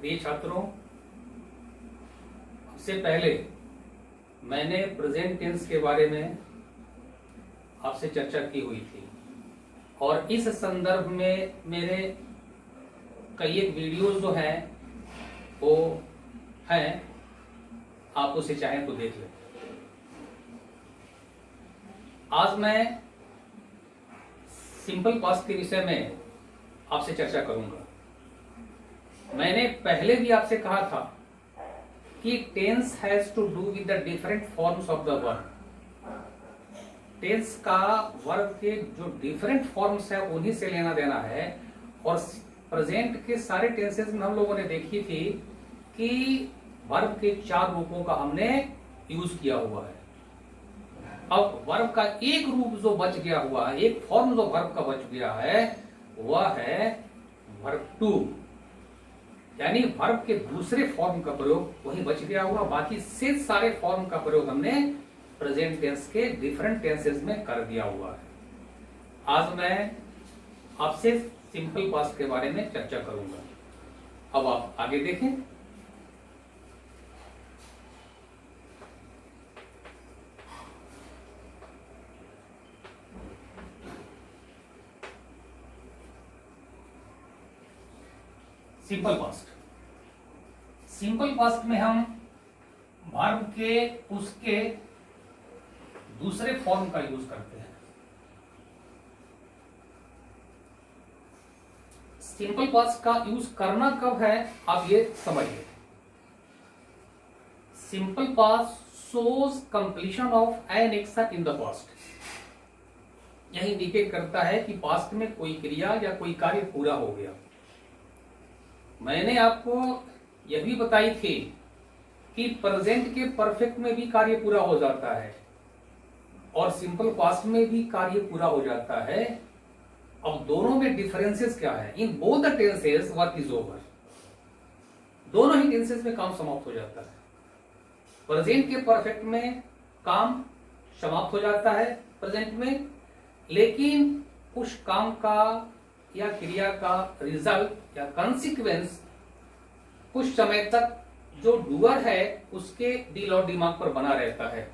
प्रिय छात्रों, सबसे पहले मैंने प्रेजेंट टेंस के बारे में आपसे चर्चा की हुई थी और इस संदर्भ में मेरे कई एक वीडियोस जो हैं वो हैं, आप उसे चाहें तो देख लें। आज मैं सिंपल पास्ट के विषय में आपसे चर्चा करूंगा। मैंने पहले भी आपसे कहा था कि tense has to do with the different forms of the verb. Tense का वर्ब के जो डिफरेंट फॉर्म्स है उन्हीं से लेना देना है। और प्रेजेंट के सारे टेंसेस में हम लोगों ने देखी थी कि वर्ब के 4 रूपों का हमने यूज किया हुआ है। अब वर्ब का एक रूप जो बच गया हुआ है, एक फॉर्म जो वर्ब का बच गया है, वह है वर्ब टू, यानी वर्ब के दूसरे फॉर्म का प्रयोग वही बच गया हुआ। बाकी से सारे फॉर्म का प्रयोग हमने प्रेजेंट टेंस के डिफरेंट टेंसेस में कर दिया हुआ है। आज मैं आपसे सिंपल पास्ट के बारे में चर्चा करूंगा। अब आप आगे देखें। सिंपल पास्ट, सिंपल पास्ट में हम वर्ब के उसके दूसरे फॉर्म का यूज करते हैं। सिंपल पास्ट का यूज करना कब है, आप ये समझिए। Simple past shows completion of an action in the past. यह इंडिकेट करता है कि पास्ट में कोई क्रिया या कोई कार्य पूरा हो गया। मैंने आपको यह भी बताई थी कि प्रेजेंट के परफेक्ट में भी कार्य पूरा हो जाता है और सिंपल पास्ट में भी कार्य पूरा हो जाता है। अब दोनों में डिफरेंसेस क्या है? इन both the tenses work is over. दोनों ही टेंसेस में काम समाप्त हो जाता है। प्रेजेंट के परफेक्ट में काम समाप्त हो जाता है प्रेजेंट में, लेकिन उस काम का या क्रिया का रिजल्ट या कॉन्सिक्वेंस कुछ समय तक जो डूअर है उसके दिल और दिमाग पर बना रहता है।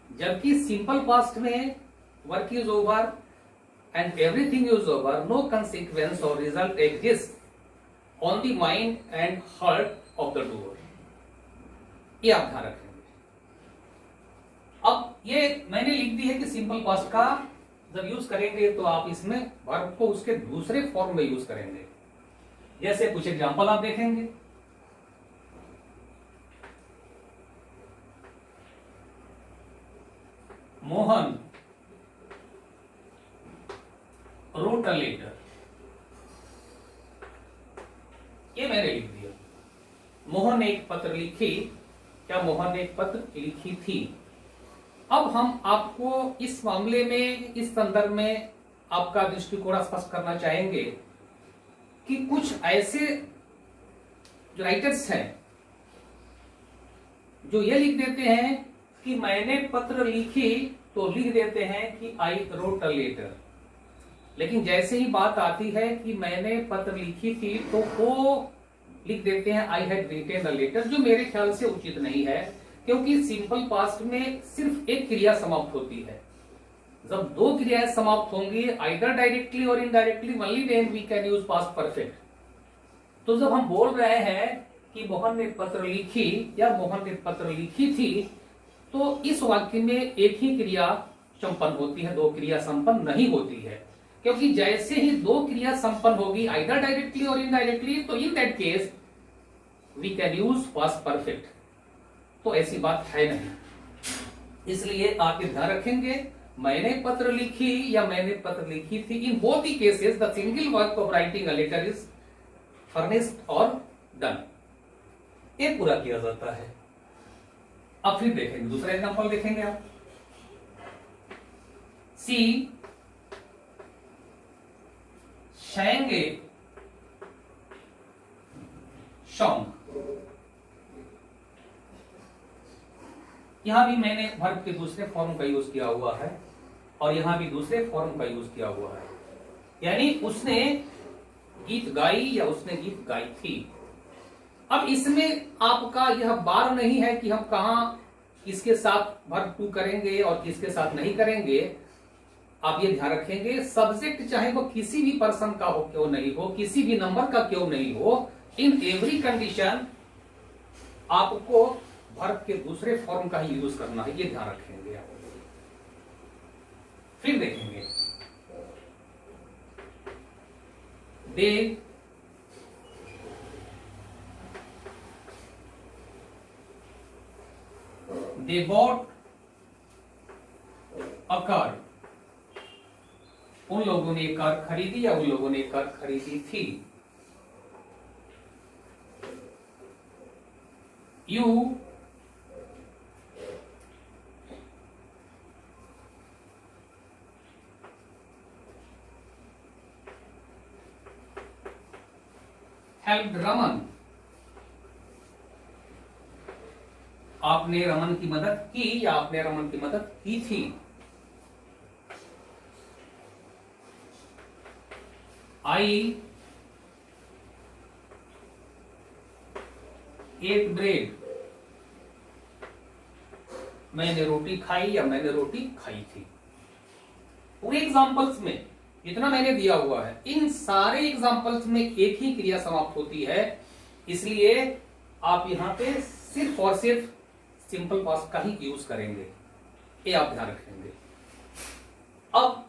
जबकि सिंपल पास्ट में work is over and everything is over, no consequence और result exist on the mind and heart of the doer. ये आप ध्यान रखेंगे। अब ये मैंने लिख दी है कि सिंपल पास्ट का जब यूज करेंगे तो आप इसमें वर्ब को उसके दूसरे फॉर्म में यूज करेंगे। जैसे कुछ एग्जांपल आप देखेंगे। मोहन रोट अ लेटर, ये मैंने लिख दिया। मोहन ने एक पत्र लिखी या मोहन ने एक पत्र लिखी थी। अब हम आपको इस मामले में, इस संदर्भ में आपका दृष्टिकोण स्पष्ट करना चाहेंगे कि कुछ ऐसे जो राइटर्स हैं जो ये लिख देते हैं कि मैंने पत्र लिखी, तो लिख देते हैं कि आई रोट अ लेटर। लेकिन जैसे ही बात आती है कि मैंने पत्र लिखी थी, तो वो लिख देते हैं I had written a letter, जो मेरे ख्याल से उचित नहीं है। क्योंकि सिंपल पास्ट में सिर्फ एक क्रिया समाप्त होती है। जब 2 क्रियाएं समाप्त होंगी, आइदर डायरेक्टली और indirectly, only then we can use past perfect. तो जब हम बोल रहे हैं कि मोहन ने पत्र लिखी या मोहन ने पत्र लिखी थी, तो इस वाक्य में एक ही क्रिया संपन्न होती है, 2 क्रिया संपन्न नहीं होती है। क्योंकि जैसे ही 2 क्रिया संपन्न होगी, आइदर डायरेक्टली और इनडायरेक्टली, तो in that case we can use past perfect. तो ऐसी बात है नहीं। इसलिए आप ये ध्यान रखेंगे, मैंने पत्र लिखी या मैंने पत्र लिखी थी, in both the cases the single work of writing a letter is furnished और डन। ये पूरा किया जाता है। अब फिर देखेंगे, दूसरा एग्जांपल देखेंगे आप। सी sang a song। यहां भी मैंने वर्ब के दूसरे फॉर्म का यूज किया हुआ है और यहां भी दूसरे फॉर्म का यूज किया हुआ है। यानी उसने गीत गाई या उसने गीत गाई थी। अब इसमें आपका यह बार नहीं है कि हम कहा किसके साथ वर्ब टू करेंगे और किसके साथ नहीं करेंगे। आप ये ध्यान रखेंगे, सब्जेक्ट चाहे वो किसी भी पर्सन का हो क्यों नहीं हो, किसी भी नंबर का क्यों नहीं हो, इन एवरी कंडीशन आपको वर्ब के दूसरे फॉर्म का ही यूज करना है, ये ध्यान रखेंगे आप। फिर देखेंगे they bought a car, उन लोगों ने एक कार खरीदी या उन लोगों ने एक कार खरीदी थी। You helped Raman, आपने रमन की मदद की या आपने रमन की मदद की थी। I ate bread, मैंने रोटी खाई या मैंने रोटी खाई थी। पूरे एग्जाम्पल्स में जितना मैंने दिया हुआ है, इन सारे एग्जाम्पल्स में एक ही क्रिया समाप्त होती है, इसलिए आप यहां पे सिर्फ और सिर्फ सिंपल पास्ट का ही यूज करेंगे, ये आप ध्यान रखेंगे। अब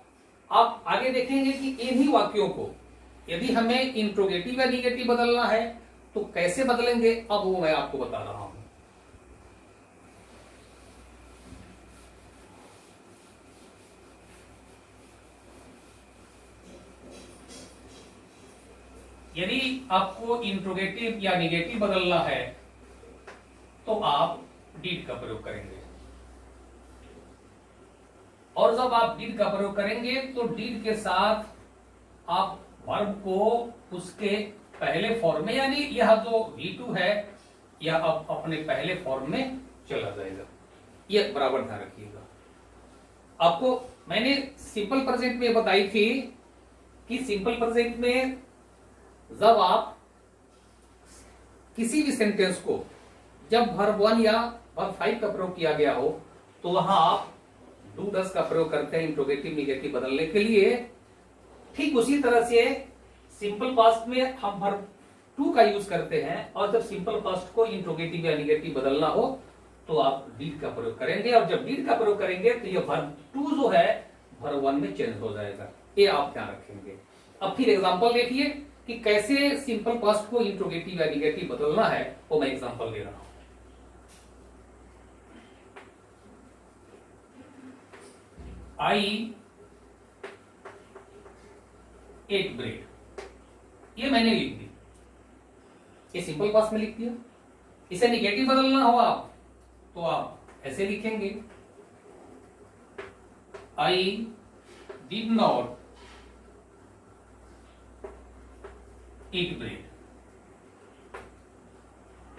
आप आगे देखेंगे कि इन्हीं वाक्यों को यदि हमें इंट्रोगेटिव या निगेटिव बदलना है तो कैसे बदलेंगे, अब वो मैं आपको बता रहा हूं। यदि आपको इंट्रोगेटिव या निगेटिव बदलना है तो आप डिड का प्रयोग करेंगे, और जब आप डिड का प्रयोग करेंगे तो डिड के साथ आप वर्ब को उसके पहले फॉर्म में, यानी यह जो V2 है यह अब अपने पहले फॉर्म में चला जाएगा। यह बराबर ध्यान रखिएगा। आपको मैंने सिंपल प्रेजेंट में बताई थी कि सिंपल प्रेजेंट में जब आप किसी भी सेंटेंस को जब वर्ब 1 या वर्ब 5 का प्रयोग किया गया हो तो वहां आप डू डस का प्रयोग करते हैं इंट्रोगेटिव निगेटिव बदलने के लिए। ठीक उसी तरह से सिंपल पास्ट में हम वर्ब 2 का यूज करते हैं, और जब सिंपल पास्ट को इंट्रोगेटिव या निगेटिव बदलना हो तो आप डिड का प्रयोग करेंगे, और जब डिड का प्रयोग करेंगे तो यह वर्ब 2 जो है वर्ब 1 में चेंज हो जाएगा। ये आप ध्यान रखेंगे। अब फिर एग्जांपल देखिए कि कैसे सिंपल पास्ट को इंट्रोगेटिव या निगेटिव बदलना है, वो मैं एग्जांपल दे रहा हूं। I ate bread, ये मैंने लिख दी, ये सिंपल पास्ट में लिख दिया। इसे निगेटिव बदलना हो आप तो आप ऐसे लिखेंगे, I did not eat bread,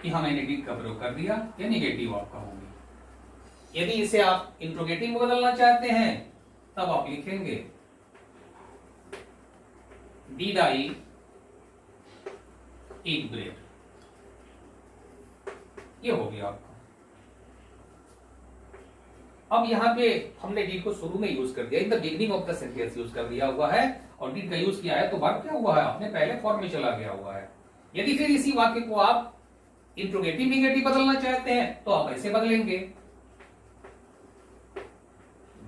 यहां मैंने डिड का प्रयोग कर दिया, ये निगेटिव आपका होगी। यदि इसे आप इंट्रोगेटिव में बदलना चाहते हैं तब आप लिखेंगे Did I eat bread, ये हो गया आपका। अब यहां पे हमने डिड को शुरू में यूज कर दिया, in the beginning of the sentence use कर दिया हुआ है, और डिड का यूज किया है तो वर्ब क्या हुआ है, अपने पहले फॉर्म में चला गया हुआ है। यदि फिर इसी वाक्य को आप इंट्रोगेटिव निगेटिव बदलना चाहते हैं तो आप ऐसे बदलेंगे,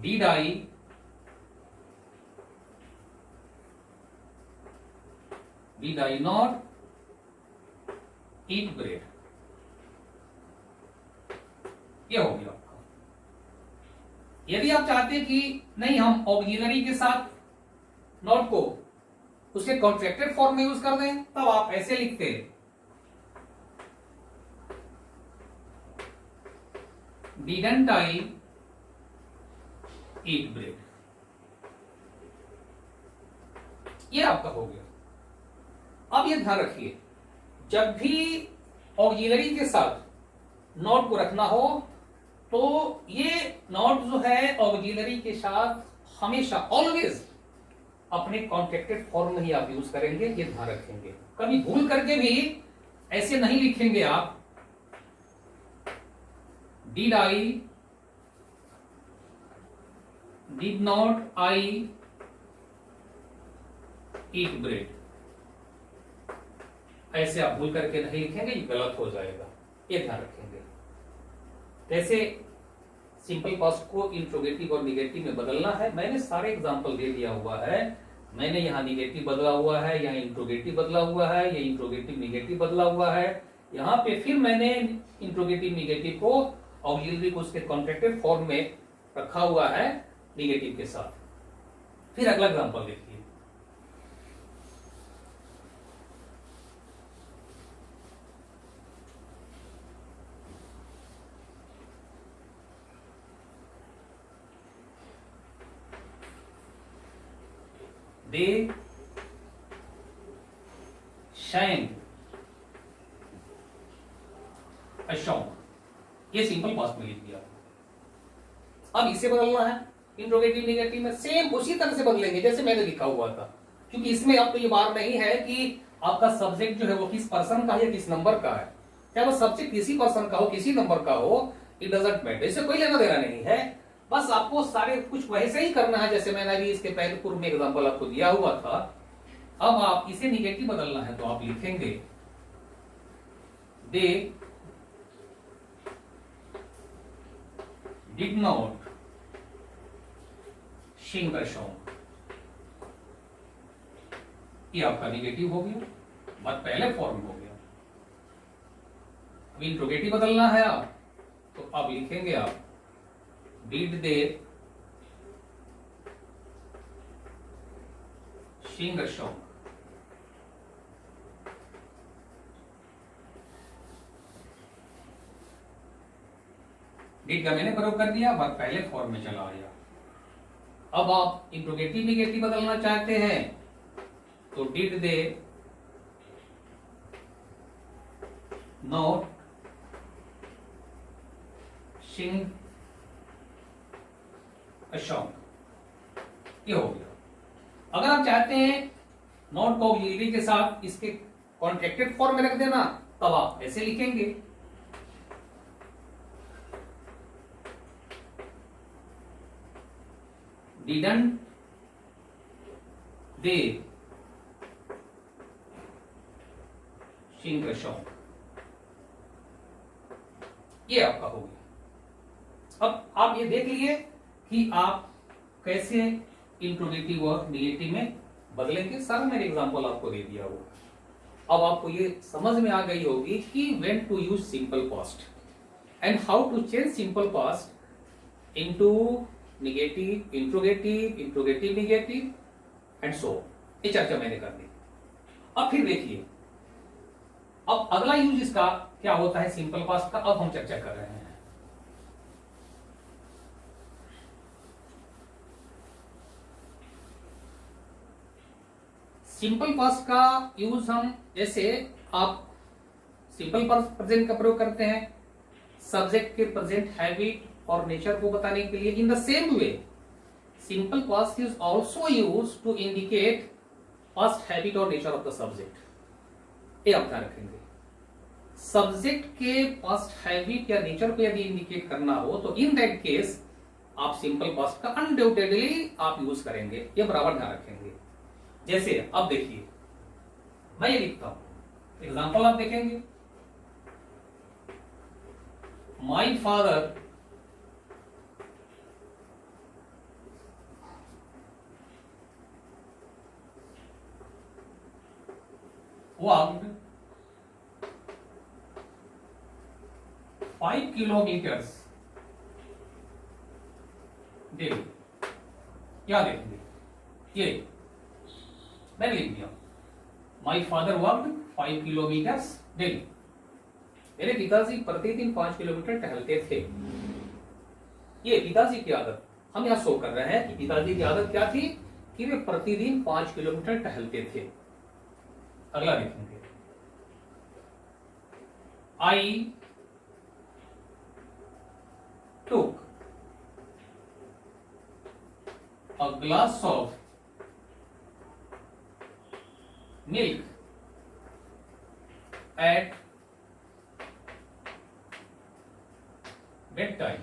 Did I not eat bread, ये हो गया आपका। यदि आप चाहते हैं कि नहीं हम ऑक्सिलरी के साथ नॉट को उसके कॉन्ट्रैक्टेड फॉर्म में यूज कर दें तब आप ऐसे लिखते हैं, Didn't I eat bread, ये आपका हो गया। अब ये ध्यान रखिए, जब भी ऑक्सिलरी के साथ नॉट को रखना हो तो ये नॉट जो है ऑक्सिलरी के साथ हमेशा ऑलवेज अपने कॉन्ट्रैक्टेड फॉर्म में ही आप यूज करेंगे, ये ध्यान रखेंगे। कभी भूल करके भी ऐसे नहीं लिखेंगे आप did not I eat bread, ऐसे आप भूल करके नहीं लिखेंगे, ये गलत हो जाएगा, ये ध्यान रखेंगे। कैसे सिंपल पास्ट को इंट्रोगेटिव और निगेटिव में बदलना है, मैंने सारे एग्जांपल दे दिया हुआ है। मैंने यहाँ निगेटिव बदला हुआ है, यहाँ इंट्रोगेटिव बदला हुआ है, ये इंट्रोगेटिव निगेटिव बदला हुआ है। यहाँ पे फिर मैंने इंट्रोगेटिव निगेटिव को ऑक्सिलरी को उसके कॉन्ट्रैक्टेड फॉर्म में रखा हुआ है निगेटिव के साथ। फिर अगला एग्जांपल देखिए, दे शाइन अ शॉन्ग, ये सिंपल पास्ट में लिख दिया। अब इसे बदलना है इंट्रोगेटिव निगेटिव में, सेम उसी तरह से बदलेंगे जैसे मैंने लिखा हुआ था, क्योंकि इसमें आपको ये बात नहीं है कि आपका सब्जेक्ट जो है वो किस पर्सन का है या किस नंबर का है। क्या वो सब्जेक्ट किसी पर्सन का हो किसी नंबर का हो, इट डजंट मैटर, इससे कोई लेना देना नहीं है। बस आपको सारे कुछ वैसे ही करना है जैसे मैंने अभी इसके पहले पूर्व में एग्जांपल आपको दिया हुआ था। अब आप इसे निगेटिव बदलना है तो आप लिखेंगे they did not sing a song, ये आपका निगेटिव हो गया, बात पहले फॉर्म हो गया। अब इंट्रोगेटिव बदलना है आप, तो अब लिखेंगे आप did they sing a song. Did का मैंने प्रयोग कर दिया, बात पहले फॉर्म में चला आया। अब आप इंट्रोगेटिव निगेटिव बदलना चाहते हैं तो did they not sing a song, ये हो गया। अगर आप चाहते हैं नॉट को ऑक्सिलरी के साथ इसके कॉन्ट्रैक्टेड फॉर्म में रख देना, तब आप ऐसे लिखेंगे didn't they sing a song, ये आपका हो गया। अब आप ये देख लिए कि आप कैसे इंट्रोगेटिव और निगेटिव में बदलेंगे, सारा मैंने एग्जांपल आपको दे दिया होगा। अब आपको ये समझ में आ गई होगी कि when to use simple past and how to change simple past into negative, interrogative negative and so, ये चर्चा मैंने कर दी। अब फिर देखिए, अब अगला यूज इसका क्या होता है सिंपल पास्ट का, अब हम चर्चा कर रहे हैं। सिंपल पास्ट का यूज हम जैसे आप सिंपल पास्ट प्रेजेंट का प्रयोग करते हैं सब्जेक्ट के प्रेजेंट हैबिट और नेचर को बताने के लिए। In the same way simple past is also use to indicate past habit और नेचर ऑफ द सब्जेक्ट। ये आप ध्यान रखेंगे, सब्जेक्ट के पास्ट हैबिट या नेचर को यदि इंडिकेट करना हो तो इन दैट केस आप सिंपल पास्ट का अनडाउटेडली आप यूज करेंगे, ये बराबर ध्यान रखेंगे। जैसे अब देखिए, मैं ये लिखता हूं, एग्जांपल आप देखेंगे, my father walked 5 kilometers daily. क्या देखेंगे, ये मैंने लिख दिया, my father walked 5 kilometres daily. मेरे पिताजी प्रतिदिन 5 किलोमीटर टहलते थे। ये पिताजी की आदत हम यहां शो कर रहे हैं कि पिताजी की आदत क्या थी कि वे प्रतिदिन 5 किलोमीटर टहलते थे। अगला देखेंगे, I took a glass of milk at bedtime.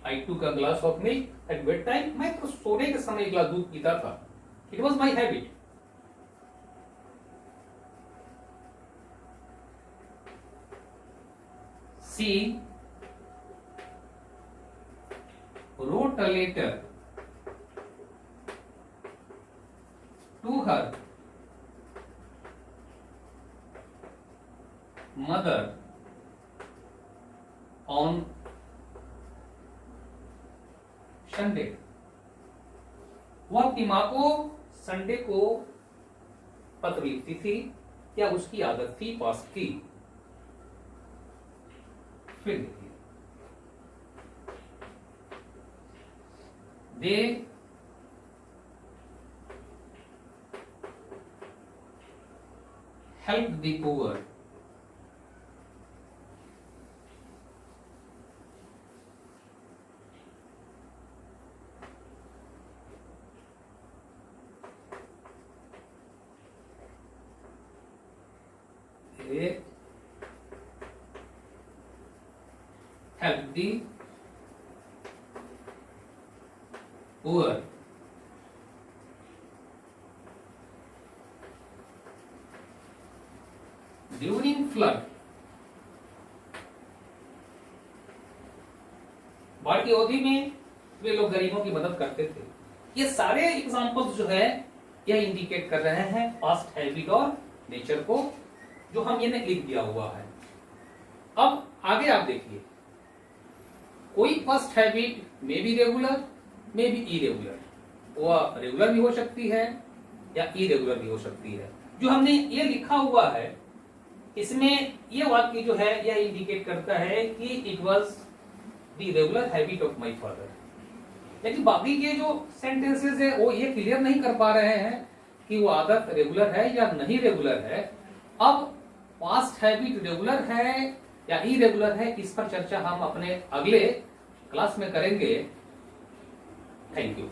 I took a glass of milk at bedtime. मैं तो सोने के समय एक गिलास दूध पीता था। It was my habit. She wrote a letter to her mother on Sunday। वह अपनी माँ को संडे को पत्र लिखती थी, क्या उसकी आदत थी पास्ट की। फिर देखिए, they helped the poor। they helped the poor during flood। बाढ़ की अवधि में वे लोग गरीबों की मदद करते थे। ये सारे एग्जांपल्स जो है यह इंडिकेट कर रहे हैं पास्ट हैबिट और नेचर को, जो हम ये लिख दिया हुआ है। अब आगे आप देखिए, कोई past habit may be regular may be irregular. वह रेगुलर भी हो सकती है या इरेगुलर भी हो सकती है। जो हमने ये लिखा हुआ है इसमें ये वाक्य जो है यह इंडिकेट करता है कि it was the regular habit of my father. लेकिन बाकी के जो सेंटेंसेस है वो ये क्लियर नहीं कर पा रहे हैं कि वो आदत रेगुलर है या नहीं रेगुलर है। अब पास्ट हैबिट रेगुलर है या इरेगुलर है, इस पर चर्चा हम अपने अगले क्लास में करेंगे। Thank you.